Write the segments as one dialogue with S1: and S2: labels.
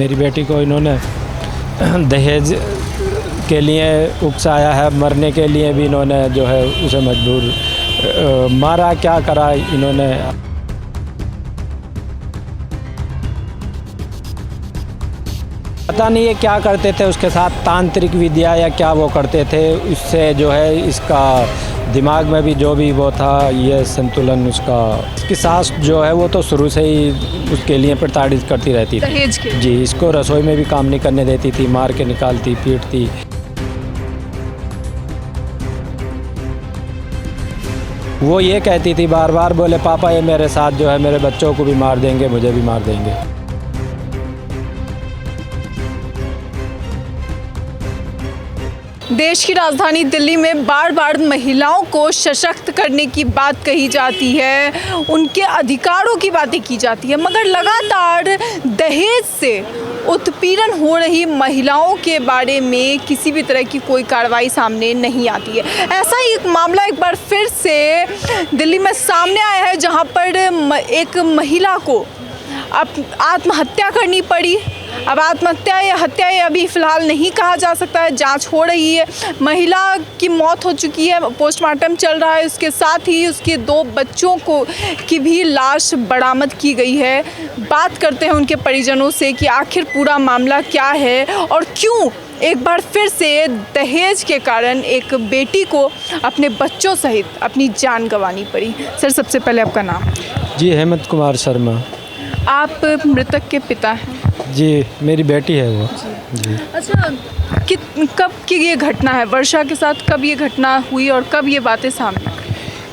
S1: मेरी बेटी को इन्होंने दहेज के लिए उकसाया है, मरने के लिए भी इन्होंने जो है उसे मजबूर मारा, क्या करा इन्होंने। पता नहीं ये क्या करते थे उसके साथ, तांत्रिक विद्या या क्या वो करते थे, उससे जो है इसका दिमाग में भी जो भी वो था, ये संतुलन उसका। इसकी सास जो है वो तो शुरू से ही उसके लिए प्रताड़ित करती रहती थी
S2: दहेज के।
S1: जी। इसको रसोई में भी काम नहीं करने देती थी, मार के निकालती, पीटती। वो ये कहती थी बार बार, बोले पापा ये मेरे साथ जो है मेरे बच्चों को भी मार देंगे, मुझे भी मार देंगे।
S2: देश की राजधानी दिल्ली में बार बार महिलाओं को सशक्त करने की बात कही जाती है, उनके अधिकारों की बातें की जाती है, मगर लगातार दहेज से उत्पीड़न हो रही महिलाओं के बारे में किसी भी तरह की कोई कार्रवाई सामने नहीं आती है। ऐसा ही एक मामला एक बार फिर से दिल्ली में सामने आया है, जहां पर एक महिला को अब आत्महत्या करनी पड़ी। अब आत्महत्या या हत्या ये अभी फ़िलहाल नहीं कहा जा सकता है, जांच हो रही है। महिला की मौत हो चुकी है, पोस्टमार्टम चल रहा है, उसके साथ ही उसके 2 बच्चों की भी लाश बरामद की गई है। बात करते हैं उनके परिजनों से कि आखिर पूरा मामला क्या है और क्यों एक बार फिर से दहेज के कारण एक बेटी को अपने बच्चों सहित अपनी जान गंवानी पड़ी। सर, सबसे पहले आपका नाम?
S1: जी, हेमंत कुमार शर्मा।
S2: आप मृतक के पिता हैं?
S1: जी, मेरी बेटी है वो जी।
S2: अच्छा, कब की ये घटना है? वर्षा के साथ कब ये घटना हुई और कब ये बातें सामने?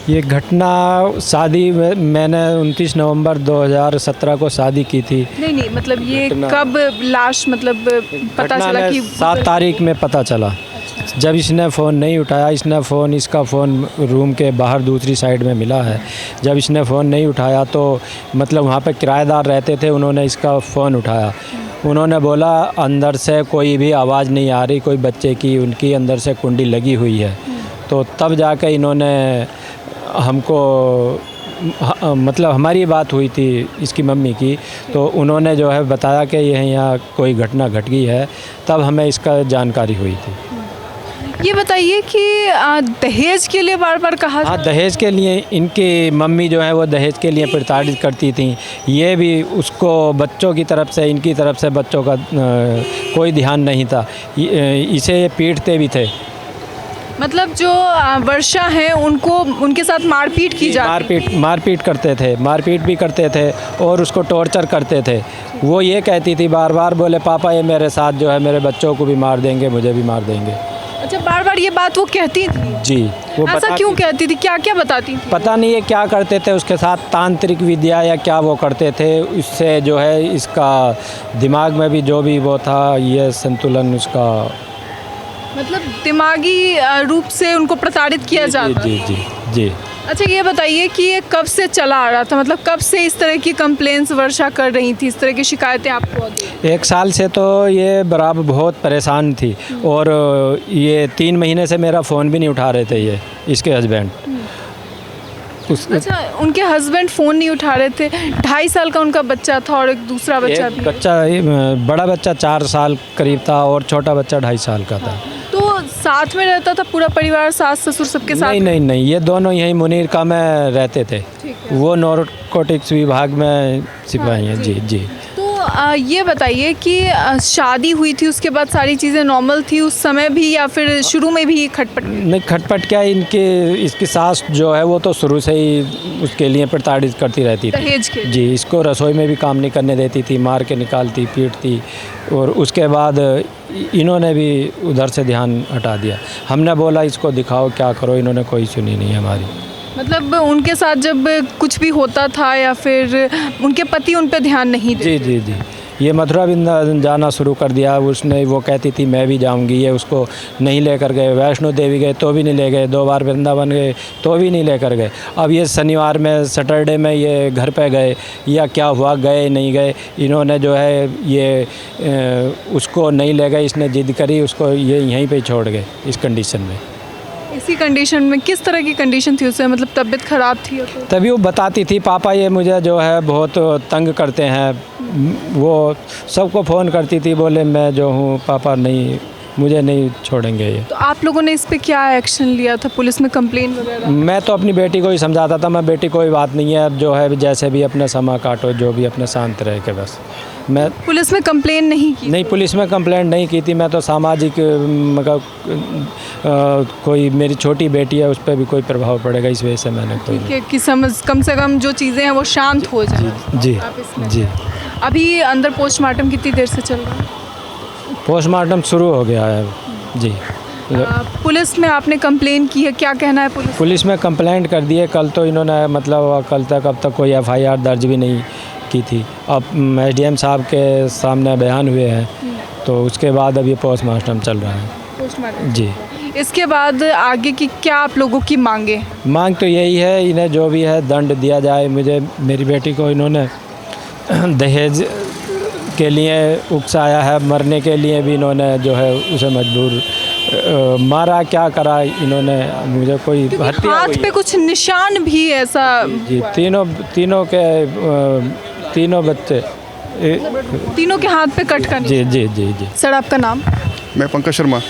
S1: ये घटना शादी में मैंने 29 नवंबर 2017 को शादी की थी।
S2: नहीं, मतलब ये कब लाश मतलब पता चला कि
S1: 7 तारीख में पता चला। जब इसने फ़ोन नहीं उठाया, इसका फ़ोन रूम के बाहर दूसरी साइड में मिला है। जब इसने फ़ोन नहीं उठाया तो मतलब वहाँ पे किराएदार रहते थे, उन्होंने इसका फ़ोन उठाया। उन्होंने बोला अंदर से कोई भी आवाज़ नहीं आ रही, कोई बच्चे की, उनकी अंदर से कुंडी लगी हुई है। तो तब जाके इन्होंने हमको मतलब हमारी बात हुई थी इसकी मम्मी की, तो उन्होंने जो है बताया कि यहाँ कोई घटना घट गई है, तब हमें इसका जानकारी हुई थी।
S2: ये बताइए कि दहेज के लिए बार बार कहा?
S1: हाँ, दहेज के लिए इनकी मम्मी जो है वो दहेज के लिए प्रताड़ित करती थी। ये भी उसको बच्चों की तरफ से, इनकी तरफ से बच्चों का कोई ध्यान नहीं था, इसे ये पीटते भी थे।
S2: मतलब जो वर्षा है उनको उनके साथ मारपीट की जाती?
S1: मारपीट करते थे, मारपीट भी करते थे और उसको टॉर्चर करते थे। वो ये कहती थी बार बार, बोले पापा ये मेरे साथ जो है मेरे बच्चों को भी मार देंगे, मुझे भी मार देंगे।
S2: अच्छा, बार बार ये बात वो कहती थी?
S1: जी। वो
S2: ऐसा क्यों कहती थी? क्या क्या बताती थी?
S1: पता नहीं ये क्या करते थे उसके साथ, तांत्रिक विद्या या क्या वो करते थे, उससे जो है इसका दिमाग में भी जो भी वो था, ये संतुलन उसका।
S2: मतलब दिमागी रूप से उनको प्रताड़ित किया जाता?
S1: जी जी जी।
S2: अच्छा, ये बताइए कि ये कब से चला आ रहा था? मतलब कब से इस तरह की कंप्लेंट्स वर्षा कर रही थी, इस तरह की शिकायतें आपको?
S1: 1 साल से तो ये बराबर बहुत परेशान थी और ये 3 महीने से मेरा फ़ोन भी नहीं उठा रहे थे ये, इसके हस्बैंड।
S2: अच्छा, उनके हस्बैंड फ़ोन नहीं उठा रहे थे। 2.5 साल का उनका बच्चा था और एक दूसरा बच्चा भी?
S1: बड़ा बच्चा 4 साल करीब था और छोटा बच्चा 2.5 साल का था।
S2: तो साथ में रहता था पूरा परिवार, सास ससुर सबके साथ?
S1: नहीं, ये दोनों यहीं मुनीरका में रहते थे। वो नारकोटिक्स विभाग में सिपाही हैं। जी जी।
S2: तो ये बताइए कि शादी हुई थी, उसके बाद सारी चीज़ें नॉर्मल थी उस समय भी, या फिर शुरू में भी खटपट?
S1: नहीं, खटपट क्या, इसकी सास जो है वो तो शुरू से ही उसके लिए प्रताड़ित करती रहती थी
S2: दहेज के?
S1: जी। इसको रसोई में भी काम नहीं करने देती थी, मार के निकालती, पीटती। और उसके बाद इन्होंने भी उधर से ध्यान हटा दिया। हमने बोला इसको दिखाओ, क्या करो, इन्होंने कोई सुनी नहीं हमारी।
S2: मतलब उनके साथ जब कुछ भी होता था या फिर उनके पति उन पे ध्यान नहीं देते?
S1: जी जी जी। ये मथुरा वृंदावन जाना शुरू कर दिया उसने। वो कहती थी मैं भी जाऊंगी, ये उसको नहीं लेकर गए। वैष्णो देवी गए तो भी नहीं ले गए, 2 बार वृंदावन गए तो भी नहीं लेकर गए। अब ये शनिवार में, सैटरडे में ये घर पे गए या क्या हुआ, गए नहीं गए, इन्होंने जो है ये उसको नहीं ले गए, इसने जिद करी, उसको ये यहीं पे छोड़ गए इस कंडीशन में।
S2: इसी कंडीशन में? किस तरह की कंडीशन थी उससे? मतलब तबीयत ख़राब थी?
S1: तभी वो बताती थी पापा ये मुझे जो है बहुत तंग करते हैं, वो सबको फ़ोन करती थी, बोले मैं जो हूँ पापा नहीं, मुझे नहीं छोड़ेंगे ये।
S2: तो आप लोगों ने इस पे क्या एक्शन लिया था, पुलिस में कंप्लेन वगैरह?
S1: मैं तो अपनी बेटी को ही समझाता था, मैं बेटी कोई बात नहीं है, अब जो है जैसे भी अपना समा काटो, जो भी अपना शांत रह के बस। मैं
S2: पुलिस में कंप्लेन नहीं की?
S1: नहीं, पुलिस में कंप्लेंट नहीं की थी, मैं तो सामाजिक मतलब कोई मेरी छोटी बेटी है उस पर भी कोई प्रभाव पड़ेगा इस वजह से मैंने तो
S2: कि समझ कम से कम जो चीज़ें हैं वो शांत हो जाए।
S1: जी
S2: आप इसमें-
S1: जी।
S2: अभी अंदर पोस्टमार्टम कितनी देर से चल रहा है?
S1: पोस्टमार्टम शुरू हो गया है जी।
S2: पुलिस में आपने कंप्लेन की है, क्या कहना है पुलिस?
S1: पुलिस में कंप्लेंट कर दी है, कल तो इन्होंने मतलब कल तक अब तक कोई एफआईआर दर्ज भी नहीं की थी। अब एसडीएम साहब के सामने बयान हुए हैं, तो उसके बाद अभी पोस्टमार्टम चल रहा है
S2: पोस्टमार्टम
S1: जी।
S2: इसके बाद आगे की क्या आप लोगों की मांगे?
S1: मांग तो यही है, इन्हें जो भी है दंड दिया जाए। मुझे मेरी बेटी को इन्होंने दहेज के लिए उकसाया है, मरने के लिए भी इन्होंने जो है उसे मजबूर मारा, क्या करा इन्होंने, मुझे कोई हत्या
S2: हाथ
S1: हुई
S2: पे
S1: है।
S2: कुछ निशान भी है ऐसा?
S1: जी, तीनों के तीनों बच्चे
S2: तीनों के हाथ पे कट का निशान।
S1: जी जी जी जी।
S2: सर आपका नाम?
S3: मैं पंकज शर्मा।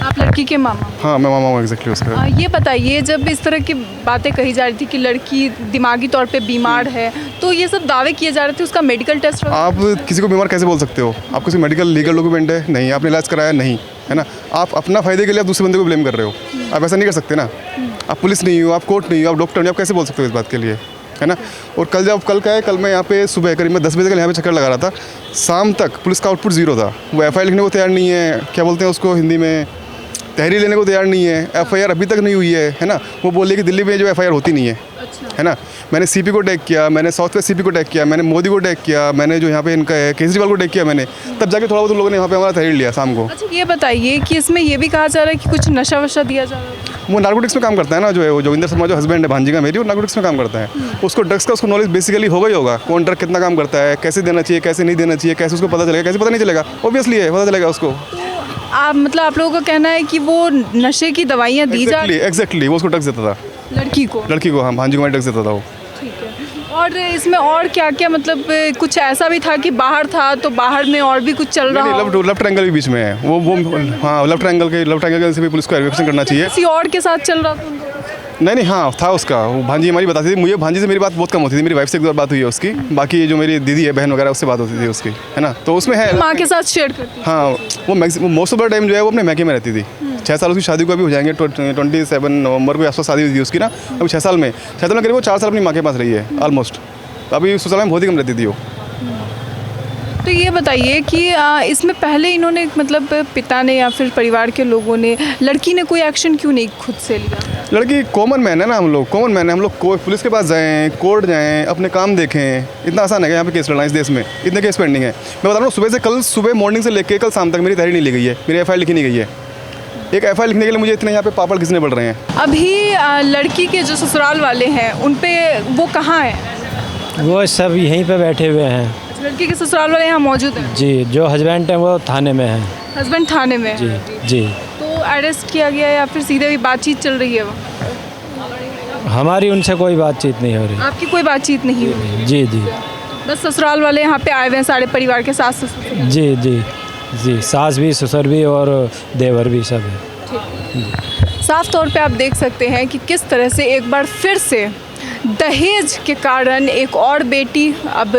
S2: आप लड़की के मामा?
S3: हाँ, मैं मामा हूँ एग्जैक्टली उसका।
S2: ये बताइए, जब इस तरह की बातें कही जा रही थी कि लड़की दिमागी तौर पे बीमार है, तो ये सब दावे किए जा रहे थे, उसका मेडिकल टेस्ट
S3: आप किसी को बीमार कैसे बोल सकते हो? आप किसी मेडिकल लीगल डॉक्यूमेंट है नहीं, आपने इलाज कराया नहीं, है ना? आप अपना फ़ायदे के लिए आप दूसरे बंदे को ब्लेम कर रहे हो, आप ऐसा नहीं कर सकते ना। आप पुलिस नहीं हो, आप कोर्ट नहीं हो, आप डॉक्टर नहीं हो, आप कैसे बोल सकते हो इस बात के लिए, है ना? और कल क्या है, कल मैं यहाँ पे सुबह करीब मैं 10 बजे तक यहाँ पे चक्कर लगा रहा था, शाम तक पुलिस का आउटपुट ज़ीरो था। वो एफआईआर लिखने को तैयार नहीं है, क्या बोलते हैं उसको हिंदी में, तहरीर लेने को तैयार नहीं है, एफआईआर अभी तक नहीं हुई है ना? वो बोल रही कि दिल्ली में जो एफआईआर होती नहीं है, है ना? मैंने सीपी को टैग किया, मैंने साउथ वेस्ट सीपी को टैग किया, मैंने मोदी को टैग किया, मैंने जो यहाँ पे इनका है केजरीवाल को टैग किया मैंने, तब जाके थोड़ा बहुत लोगों ने यहाँ पे हमारा तहरीर लिया शाम को।
S2: अच्छा ये बताइए कि इसमें ये भी कहा जा रहा है कि कुछ नशा वशा दिया जा रहा है?
S3: वो नार्कोटिक्स में काम करता है ना, जो है वो जोगिंदर शर्मा जो हस्बैंड है भांजी का मेरी, वो नार्कोटिक्स में काम करता है। उसको ड्रग्स का उसको नॉलेज बेसिकली होगा ही होगा, कौन ड्रग कितना काम करता है, कैसे देना चाहिए, कैसे नहीं देना चाहिए, कैसे उसको पता चलेगा, कैसे पता नहीं चलेगा, ऑब्वियसली है पता चलेगा उसको।
S2: आप मतलब आप लोगों का कहना है कि वो नशे की दवाइयाँ दी जा
S3: एग्जैक्टली वो उसको ड्रग्स देता था,
S2: लड़की को?
S3: हाँ, भांजी को मैं ड्रग्स देता था वो।
S2: ठीक है। और इसमें और क्या क्या, मतलब कुछ ऐसा भी था कि बाहर था तो बाहर में और भी कुछ चल रहा
S3: नहीं,
S2: हो?
S3: लव ट्रायंगल भी बीच में है वो हाँ, लव ट्रायंगल से भी पुलिस को वेरिफिकेशन करना चाहिए।
S2: किसी और के साथ चल रहा था उनका?
S3: नहीं, हाँ था उसका, वो भांजी हमारी बताती थी मुझे, भांजी से मेरी बात बहुत कम होती थी, मेरी वाइफ से एक बार बात हुई है उसकी, बाकी जो मेरी दीदी है बहन वगैरह उससे बात होती थी उसकी, है ना? तो उसमें है
S2: माँ के साथ शेयर करती?
S3: हाँ, वो मोस्ट ऑफ द टाइम जो है वो अपने मैके में रहती थी। 6 साल उसकी शादी को अभी हो जाएंगे, 27 नवंबर को आसपास शादी हुई थी उसकी ना। अभी 6 साल में करीब वो 4 साल अपनी माँ के पास रही है ऑलमोस्ट। अभी ससुराल में बहुत ही कम रहती थी वो।
S2: तो ये बताइए कि इसमें पहले इन्होंने मतलब पिता ने या फिर परिवार के लोगों ने, लड़की ने कोई एक्शन क्यों नहीं खुद से लिया?
S3: लड़की कॉमन मैन है ना, हम लोग कॉमन मैन है, हम लोग पुलिस के पास जाएँ, कोर्ट जाएँ, अपने काम देखें, इतना आसान है यहाँ पे केस लड़ना इस देश में, इतने केस पेंडिंग है। मैं बता रहा हूँ, कल सुबह मॉर्निंग से लेकर कल शाम तक मेरी तहरीर नहीं ली गई है, मेरी एफआईआर लिखी नहीं गई है। एक एफआईआर लिखने के लिए मुझे इतने यहाँ पे पापड़ घिसने पड़ रहे हैं।
S2: अभी लड़की के जो ससुराल वाले हैं उन पे वो कहाँ हैं?
S1: वो सब यहीं पे बैठे हुए हैं
S2: लड़की के ससुराल वाले यहाँ मौजूद हैं?
S1: जी। जो हस्बैंड हैं वो थाने में हैं।
S2: हस्बैंड थाने में
S1: जी
S2: है?
S1: जी।
S2: तो अरेस्ट किया गया या फिर सीधे भी बातचीत चल रही है? वो
S1: हमारी उनसे कोई बातचीत नहीं हो रही।
S2: आपकी कोई बातचीत नहीं हुई?
S1: जी जी
S2: बस ससुराल वाले यहाँ पे आए हुए हैं, सारे परिवार के सास ससुर?
S1: जी जी जी। सास भी, ससुर भी और देवर भी सब है।
S2: साफ तौर पे आप देख सकते हैं कि किस तरह से एक बार फिर से दहेज के कारण एक और बेटी अब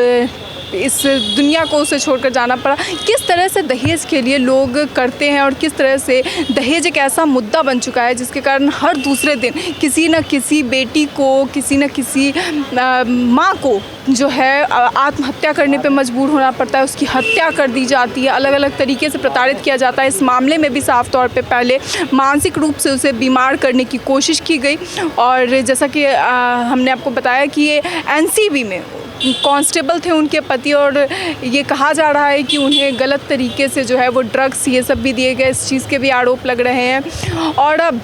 S2: इस दुनिया को उसे छोड़कर जाना पड़ा। किस तरह से दहेज के लिए लोग करते हैं और किस तरह से दहेज एक ऐसा मुद्दा बन चुका है जिसके कारण हर दूसरे दिन किसी न किसी बेटी को, किसी न किसी माँ को जो है आत्महत्या करने पे मजबूर होना पड़ता है, उसकी हत्या कर दी जाती है, अलग अलग तरीके से प्रताड़ित किया जाता है। इस मामले में भी साफ तौर पे पहले मानसिक रूप से उसे बीमार करने की कोशिश की गई और जैसा कि हमने आपको बताया कि ये एनसीबी में कांस्टेबल थे उनके पति और ये कहा जा रहा है कि उन्हें गलत तरीके से जो है वो ड्रग्स ये सब भी दिए गए, इस चीज़ के भी आरोप लग रहे हैं। और अब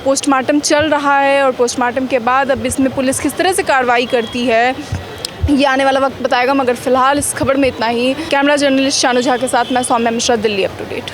S2: पोस्टमार्टम चल रहा है और पोस्टमार्टम के बाद अब इसमें पुलिस किस तरह से कार्रवाई करती है ये आने वाला वक्त बताएगा, मगर फिलहाल इस खबर में इतना ही। कैमरा जर्नलिस्ट शानू झा के साथ मैं Saumya Mishra, Delhi up to date.